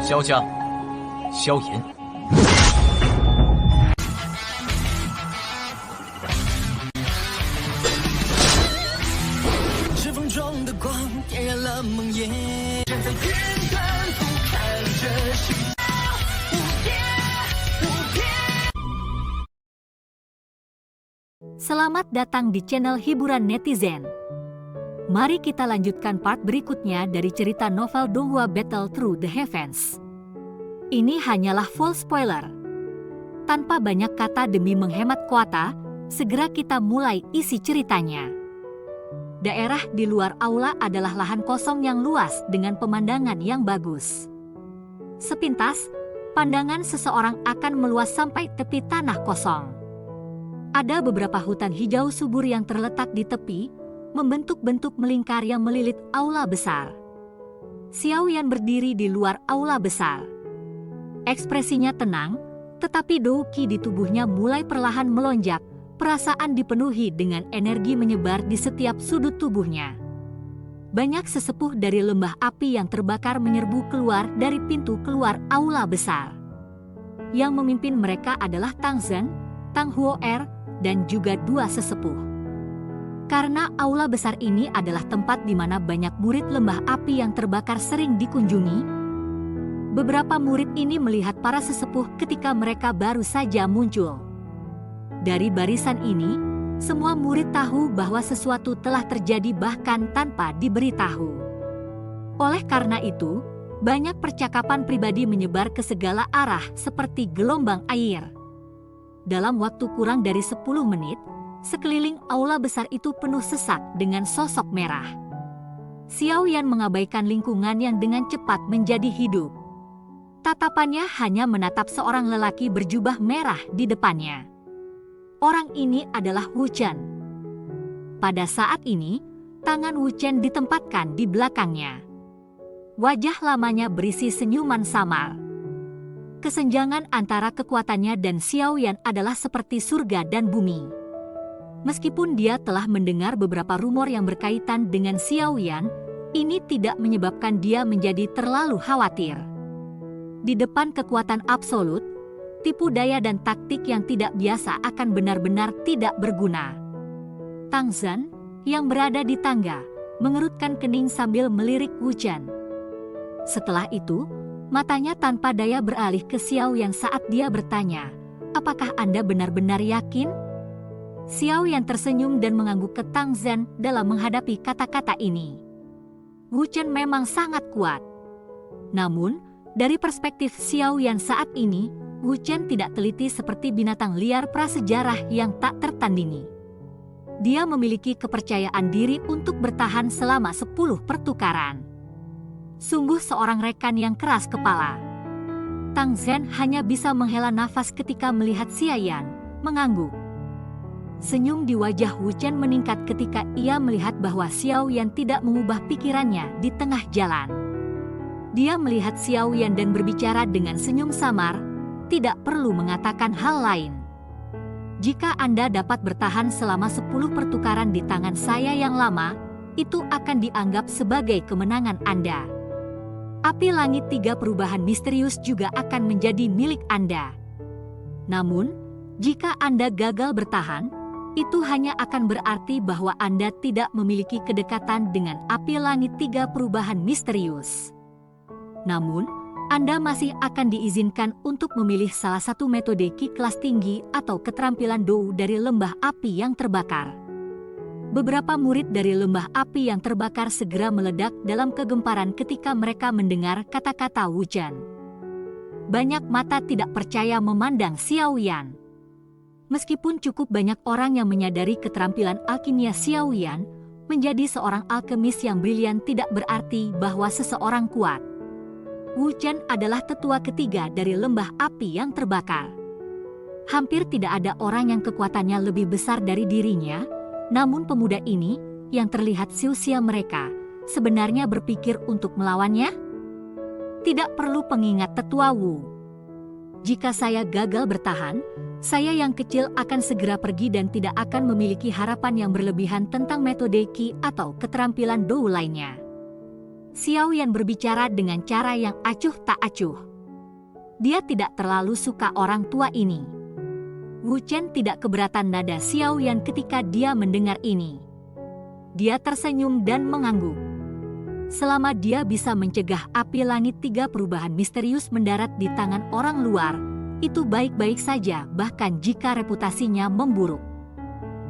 萧家，萧炎。指缝中的光点燃了梦魇，站在天端俯瞰着世界无边无边。 Selamat datang di channel hiburan netizen. Mari kita lanjutkan part berikutnya dari cerita novel Donghua Battle Through the Heavens. Ini hanyalah full spoiler. Tanpa banyak kata demi menghemat kuota, segera kita mulai isi ceritanya. Daerah di luar aula adalah lahan kosong yang luas dengan pemandangan yang bagus. Sepintas, pandangan seseorang akan meluas sampai tepi tanah kosong. Ada beberapa hutan hijau subur yang terletak di tepi, membentuk bentuk melingkar yang melilit aula besar. Xiao Yan berdiri di luar aula besar. Ekspresinya tenang, tetapi Douqi di tubuhnya mulai perlahan melonjak, perasaan dipenuhi dengan energi menyebar di setiap sudut tubuhnya. Banyak sesepuh dari lembah api yang terbakar menyerbu keluar dari pintu keluar aula besar. Yang memimpin mereka adalah Tang Zhen, Tang Huo'er, dan juga dua sesepuh. Karena aula besar ini adalah tempat di mana banyak murid lembah api yang terbakar sering dikunjungi, beberapa murid ini melihat para sesepuh ketika mereka baru saja muncul. Dari barisan ini, semua murid tahu bahwa sesuatu telah terjadi bahkan tanpa diberitahu. Oleh karena itu, banyak percakapan pribadi menyebar ke segala arah seperti gelombang air. Dalam waktu kurang dari 10 menit, sekeliling aula besar itu penuh sesak dengan sosok merah. Xiao Yan mengabaikan lingkungan yang dengan cepat menjadi hidup. Tatapannya hanya menatap seorang lelaki berjubah merah di depannya. Orang ini adalah Wu Chen. Pada saat ini, tangan Wu Chen ditempatkan di belakangnya. Wajah lamanya berisi senyuman samar. Kesenjangan antara kekuatannya dan Xiao Yan adalah seperti surga dan bumi. Meskipun dia telah mendengar beberapa rumor yang berkaitan dengan Xiao Yan, ini tidak menyebabkan dia menjadi terlalu khawatir. Di depan kekuatan absolut, tipu daya dan taktik yang tidak biasa akan benar-benar tidak berguna. Tang Zhen, yang berada di tangga, mengerutkan kening sambil melirik Wu Chen. Setelah itu, matanya tanpa daya beralih ke Xiao Yan saat dia bertanya, "Apakah Anda benar-benar yakin?" Xiao Yan tersenyum dan mengangguk ke Tang Zhen dalam menghadapi kata-kata ini. Wu Chen memang sangat kuat. Namun, dari perspektif Xiao Yan saat ini, Wu Chen tidak teliti seperti binatang liar prasejarah yang tak tertandingi. Dia memiliki kepercayaan diri untuk bertahan selama 10 pertukaran. Sungguh seorang rekan yang keras kepala. Tang Zhen hanya bisa menghela nafas ketika melihat Xiao Yan mengangguk. Senyum di wajah Wu Chen meningkat ketika ia melihat bahwa Xiao Yan tidak mengubah pikirannya di tengah jalan. Dia melihat Xiao Yan dan berbicara dengan senyum samar, tidak perlu mengatakan hal lain. Jika Anda dapat bertahan selama 10 pertukaran di tangan saya yang lama, itu akan dianggap sebagai kemenangan Anda. Api langit 3 perubahan misterius juga akan menjadi milik Anda. Namun, jika Anda gagal bertahan, itu hanya akan berarti bahwa Anda tidak memiliki kedekatan dengan api langit 3 perubahan misterius. Namun, Anda masih akan diizinkan untuk memilih salah satu metode Qi kelas tinggi atau keterampilan Dou dari lembah api yang terbakar. Beberapa murid dari lembah api yang terbakar segera meledak dalam kegemparan ketika mereka mendengar kata-kata Wu Chen. Banyak mata tidak percaya memandang Xiao Yan. Meskipun cukup banyak orang yang menyadari keterampilan alkimia Xiao Yan, menjadi seorang alkemis yang brilian tidak berarti bahwa seseorang kuat. Wu Chen adalah tetua ketiga dari lembah api yang terbakar. Hampir tidak ada orang yang kekuatannya lebih besar dari dirinya, namun pemuda ini, yang terlihat seusia mereka, sebenarnya berpikir untuk melawannya? Tidak perlu pengingat tetua Wu. Jika saya gagal bertahan, saya yang kecil akan segera pergi dan tidak akan memiliki harapan yang berlebihan tentang metode Qi atau keterampilan Dou lainnya. Xiao Yan berbicara dengan cara yang acuh tak acuh. Dia tidak terlalu suka orang tua ini. Wu Chen tidak keberatan nada Xiao Yan ketika dia mendengar ini. Dia tersenyum dan mengangguk. Selama dia bisa mencegah api langit 3 perubahan misterius mendarat di tangan orang luar, itu baik-baik saja bahkan jika reputasinya memburuk.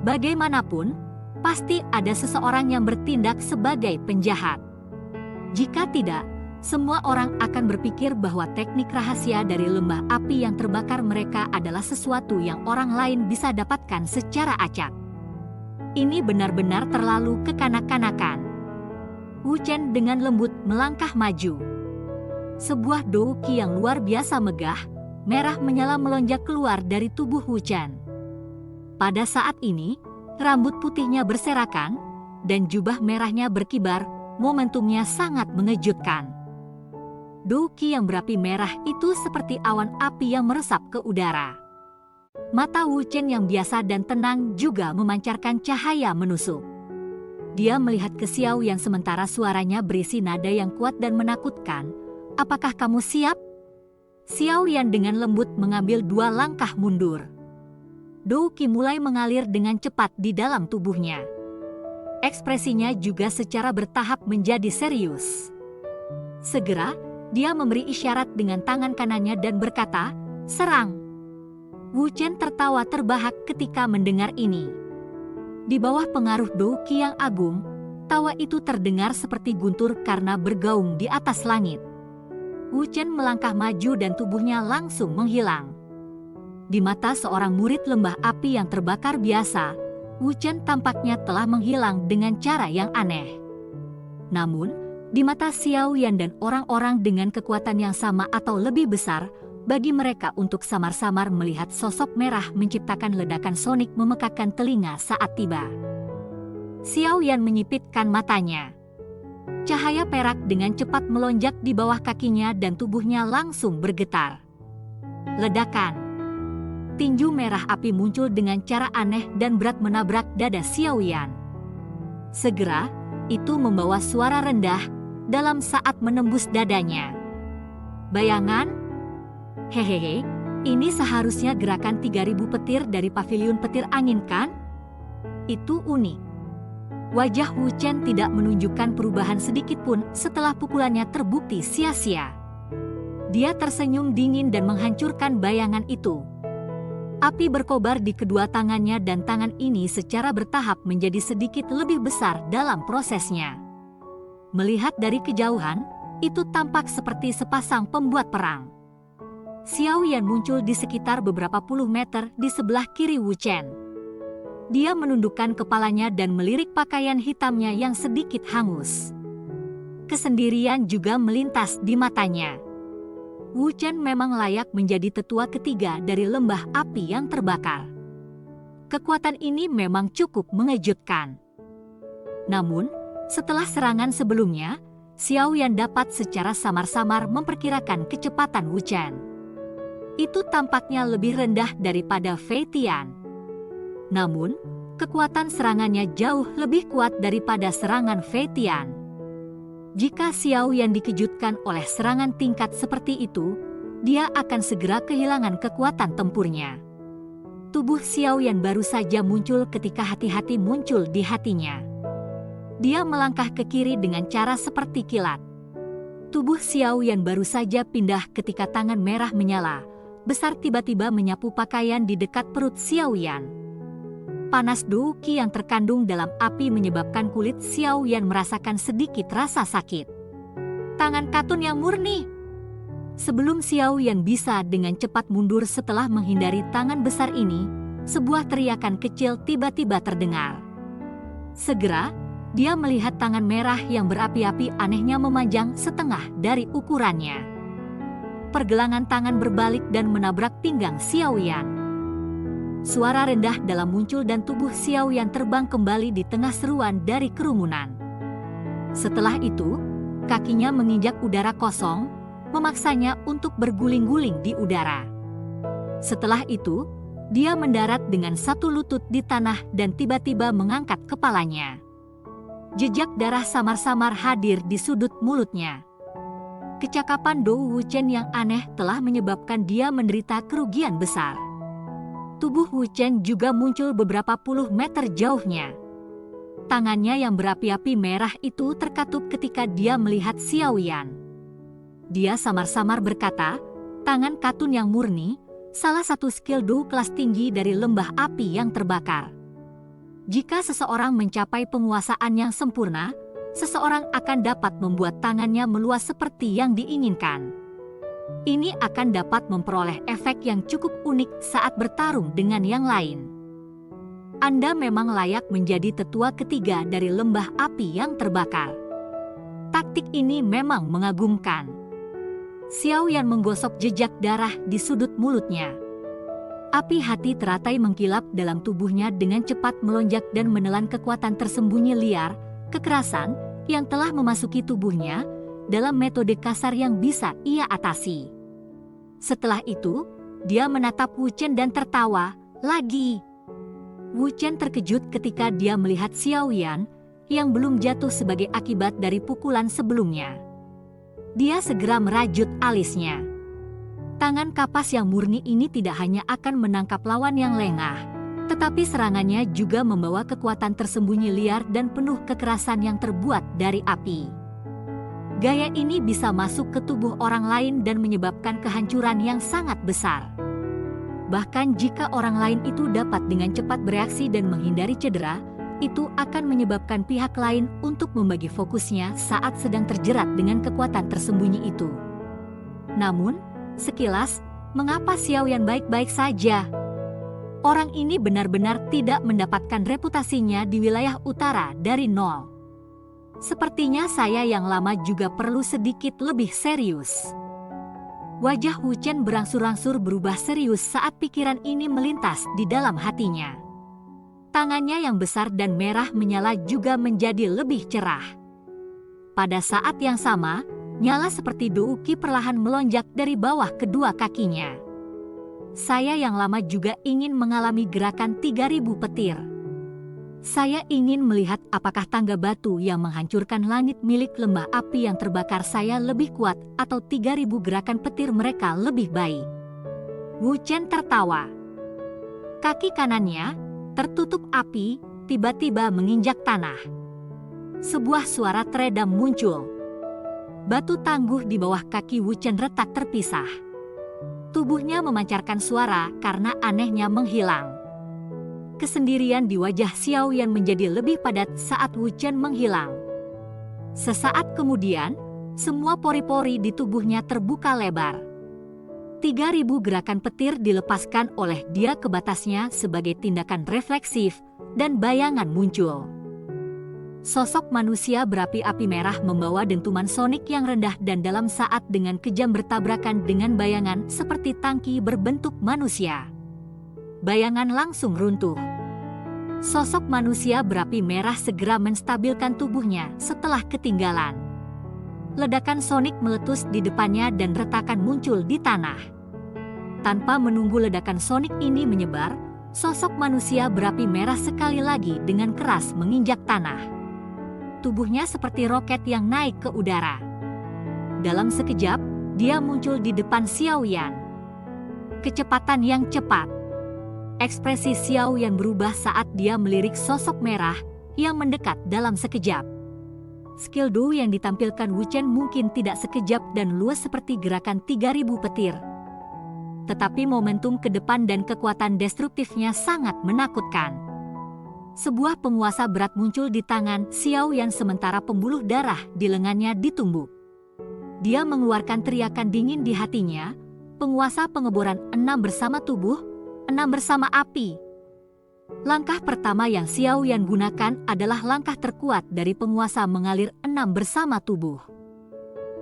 Bagaimanapun, pasti ada seseorang yang bertindak sebagai penjahat. Jika tidak, semua orang akan berpikir bahwa teknik rahasia dari lembah api yang terbakar mereka adalah sesuatu yang orang lain bisa dapatkan secara acak. Ini benar-benar terlalu kekanak-kanakan. Wu Chen dengan lembut melangkah maju. Sebuah douqi yang luar biasa megah, merah menyala melonjak keluar dari tubuh Wu Chen. Pada saat ini, rambut putihnya berserakan, dan jubah merahnya berkibar, momentumnya sangat mengejutkan. Douqi yang berapi merah itu seperti awan api yang meresap ke udara. Mata Wu Chen yang biasa dan tenang juga memancarkan cahaya menusuk. Dia melihat ke Xiao Yan sementara suaranya berisi nada yang kuat dan menakutkan. "Apakah kamu siap?" Xiao Yan dengan lembut mengambil 2 langkah mundur. Douqi mulai mengalir dengan cepat di dalam tubuhnya. Ekspresinya juga secara bertahap menjadi serius. Segera, dia memberi isyarat dengan tangan kanannya dan berkata, "Serang!" Wu Chen tertawa terbahak ketika mendengar ini. Di bawah pengaruh douqi yang agung, tawa itu terdengar seperti guntur karena bergaung di atas langit. Wu Chen melangkah maju dan tubuhnya langsung menghilang. Di mata seorang murid lembah api yang terbakar biasa, Wu Chen tampaknya telah menghilang dengan cara yang aneh. Namun, di mata Xiao Yan dan orang-orang dengan kekuatan yang sama atau lebih besar, bagi mereka untuk samar-samar melihat sosok merah menciptakan ledakan sonik memekakkan telinga saat tiba. Xiao Yan menyipitkan matanya. Cahaya perak dengan cepat melonjak di bawah kakinya dan tubuhnya langsung bergetar. Ledakan. Tinju merah api muncul dengan cara aneh dan berat menabrak dada Xiao Yan. Segera, itu membawa suara rendah dalam saat menembus dadanya. "Bayangan? Hehehe, ini seharusnya gerakan 3000 petir dari paviliun petir angin kan? Itu unik." Wajah Wu Chen tidak menunjukkan perubahan sedikitpun setelah pukulannya terbukti sia-sia. Dia tersenyum dingin dan menghancurkan bayangan itu. Api berkobar di kedua tangannya dan tangan ini secara bertahap menjadi sedikit lebih besar dalam prosesnya. Melihat dari kejauhan, itu tampak seperti sepasang pembuat perang. Xiao Yan muncul di sekitar beberapa puluh meter di sebelah kiri Wu Chen. Dia menundukkan kepalanya dan melirik pakaian hitamnya yang sedikit hangus. Kesendirian juga melintas di matanya. Wu Chen memang layak menjadi tetua ketiga dari lembah api yang terbakar. Kekuatan ini memang cukup mengejutkan. Namun, setelah serangan sebelumnya, Xiao Yan dapat secara samar-samar memperkirakan kecepatan Wu Chen. Itu tampaknya lebih rendah daripada Fei Tian. Namun, kekuatan serangannya jauh lebih kuat daripada serangan Fei Tian. Jika Xiao Yan dikejutkan oleh serangan tingkat seperti itu, dia akan segera kehilangan kekuatan tempurnya. Tubuh Xiao Yan baru saja muncul ketika hati-hati muncul di hatinya. Dia melangkah ke kiri dengan cara seperti kilat. Tubuh Xiao Yan baru saja pindah ketika tangan merah menyala, besar tiba-tiba menyapu pakaian di dekat perut Xiao Yan. Panas douqi yang terkandung dalam api menyebabkan kulit Xiao Yan merasakan sedikit rasa sakit. Tangan katun yang murni. Sebelum Xiao Yan bisa dengan cepat mundur setelah menghindari tangan besar ini, sebuah teriakan kecil tiba-tiba terdengar. Segera, dia melihat tangan merah yang berapi-api anehnya memanjang setengah dari ukurannya. Pergelangan tangan berbalik dan menabrak pinggang Xiao Yan. Suara rendah dalam muncul dan tubuh Xiao Yan terbang kembali di tengah seruan dari kerumunan. Setelah itu, kakinya menginjak udara kosong, memaksanya untuk berguling-guling di udara. Setelah itu, dia mendarat dengan satu lutut di tanah dan tiba-tiba mengangkat kepalanya. Jejak darah samar-samar hadir di sudut mulutnya. Kecakapan Dou Wuchen yang aneh telah menyebabkan dia menderita kerugian besar. Tubuh Wuchen juga muncul beberapa puluh meter jauhnya. Tangannya yang berapi-api merah itu terkatup ketika dia melihat Xiao Yan. Dia samar-samar berkata, tangan katun yang murni, salah satu skill Dou kelas tinggi dari lembah api yang terbakar. Jika seseorang mencapai penguasaan yang sempurna, seseorang akan dapat membuat tangannya meluas seperti yang diinginkan. Ini akan dapat memperoleh efek yang cukup unik saat bertarung dengan yang lain. Anda memang layak menjadi tetua ketiga dari lembah api yang terbakar. Taktik ini memang mengagumkan. Xiao Yan menggosok jejak darah di sudut mulutnya. Api hati teratai mengkilap dalam tubuhnya dengan cepat melonjak dan menelan kekuatan tersembunyi liar, kekerasan, yang telah memasuki tubuhnya, dalam metode kasar yang bisa ia atasi. Setelah itu, dia menatap Wuchen dan tertawa, lagi. Wuchen terkejut ketika dia melihat Xiao Yan, yang belum jatuh sebagai akibat dari pukulan sebelumnya. Dia segera merajut alisnya. Tangan kapas yang murni ini tidak hanya akan menangkap lawan yang lengah, tetapi serangannya juga membawa kekuatan tersembunyi liar dan penuh kekerasan yang terbuat dari api. Gaya ini bisa masuk ke tubuh orang lain dan menyebabkan kehancuran yang sangat besar. Bahkan jika orang lain itu dapat dengan cepat bereaksi dan menghindari cedera, itu akan menyebabkan pihak lain untuk membagi fokusnya saat sedang terjerat dengan kekuatan tersembunyi itu. Namun, sekilas, mengapa Xiao Yan baik-baik saja? Orang ini benar-benar tidak mendapatkan reputasinya di wilayah utara dari nol. Sepertinya saya yang lama juga perlu sedikit lebih serius. Wajah Wuchen berangsur-angsur berubah serius saat pikiran ini melintas di dalam hatinya. Tangannya yang besar dan merah menyala juga menjadi lebih cerah. Pada saat yang sama, nyala seperti douki perlahan melonjak dari bawah kedua kakinya. Saya yang lama juga ingin mengalami gerakan 3000 petir. Saya ingin melihat apakah tangga batu yang menghancurkan langit milik lembah api yang terbakar saya lebih kuat atau 3000 gerakan petir mereka lebih baik. Wuchen tertawa. Kaki kanannya, tertutup api, tiba-tiba menginjak tanah. Sebuah suara teredam muncul. Batu tangguh di bawah kaki Wuchen retak terpisah. Tubuhnya memancarkan suara karena anehnya menghilang. Kesendirian di wajah Xiao Yan menjadi lebih padat saat Wuchen menghilang. Sesaat kemudian, semua pori-pori di tubuhnya terbuka lebar. 3000 gerakan petir dilepaskan oleh dia ke batasnya sebagai tindakan refleksif, dan bayangan muncul. Sosok manusia berapi-api merah membawa dentuman sonik yang rendah dan dalam saat dengan kejam bertabrakan dengan bayangan seperti tangki berbentuk manusia. Bayangan langsung runtuh. Sosok manusia berapi merah segera menstabilkan tubuhnya setelah ketinggalan. Ledakan sonik meletus di depannya dan retakan muncul di tanah. Tanpa menunggu ledakan sonik ini menyebar, sosok manusia berapi merah sekali lagi dengan keras menginjak tanah. Tubuhnya seperti roket yang naik ke udara. Dalam sekejap, dia muncul di depan Xiao Yan. Kecepatan yang cepat. Ekspresi Xiao Yan berubah saat dia melirik sosok merah yang mendekat dalam sekejap. Skill Dou yang ditampilkan Wuchen mungkin tidak sekejap dan luas seperti gerakan 3000 petir. Tetapi momentum ke depan dan kekuatan destruktifnya sangat menakutkan. Sebuah penguasa berat muncul di tangan Xiao Yan sementara pembuluh darah di lengannya ditumbuk. Dia mengeluarkan teriakan dingin di hatinya, penguasa pengeboran 6 bersama tubuh, 6 bersama api. Langkah pertama yang Xiao Yan gunakan adalah langkah terkuat dari penguasa mengalir 6 bersama tubuh.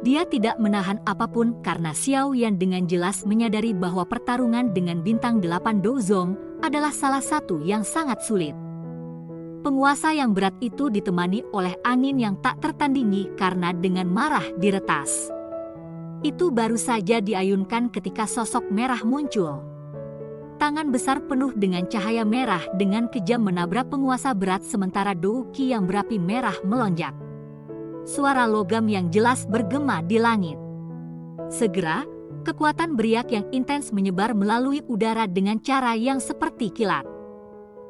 Dia tidak menahan apapun karena Xiao Yan dengan jelas menyadari bahwa pertarungan dengan bintang 8 Douzong adalah salah satu yang sangat sulit. Penguasa yang berat itu ditemani oleh angin yang tak tertandingi karena dengan marah diretas. Itu baru saja diayunkan ketika sosok merah muncul. Tangan besar penuh dengan cahaya merah dengan kejam menabrak penguasa berat sementara Dou Qi yang berapi merah melonjak. Suara logam yang jelas bergema di langit. Segera, kekuatan beriak yang intens menyebar melalui udara dengan cara yang seperti kilat.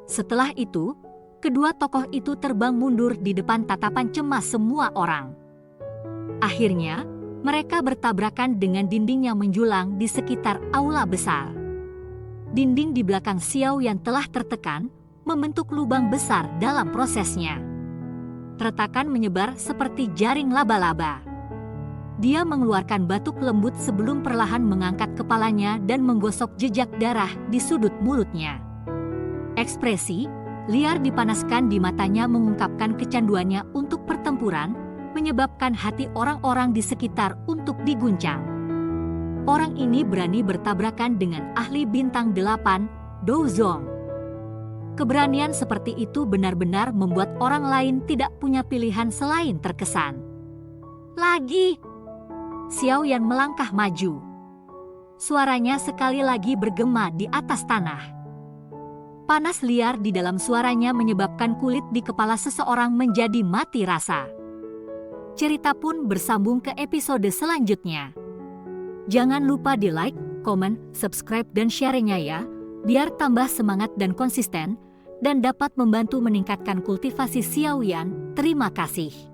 Setelah itu, kedua tokoh itu terbang mundur di depan tatapan cemas semua orang. Akhirnya, mereka bertabrakan dengan dinding yang menjulang di sekitar aula besar. Dinding di belakang Xiao Yan telah tertekan, membentuk lubang besar dalam prosesnya. Retakan menyebar seperti jaring laba-laba. Dia mengeluarkan batuk lembut sebelum perlahan mengangkat kepalanya dan menggosok jejak darah di sudut mulutnya. Ekspresi liar dipanaskan di matanya mengungkapkan kecanduannya untuk pertempuran, menyebabkan hati orang-orang di sekitar untuk diguncang. Orang ini berani bertabrakan dengan ahli bintang 8, Dou Zong. Keberanian seperti itu benar-benar membuat orang lain tidak punya pilihan selain terkesan. Lagi! Xiao Yan melangkah maju. Suaranya sekali lagi bergema di atas tanah. Panas liar di dalam suaranya menyebabkan kulit di kepala seseorang menjadi mati rasa. Cerita pun bersambung ke episode selanjutnya. Jangan lupa di like, komen, subscribe, dan share-nya ya, biar tambah semangat dan konsisten, dan dapat membantu meningkatkan kultivasi Xiao Yan. Terima kasih.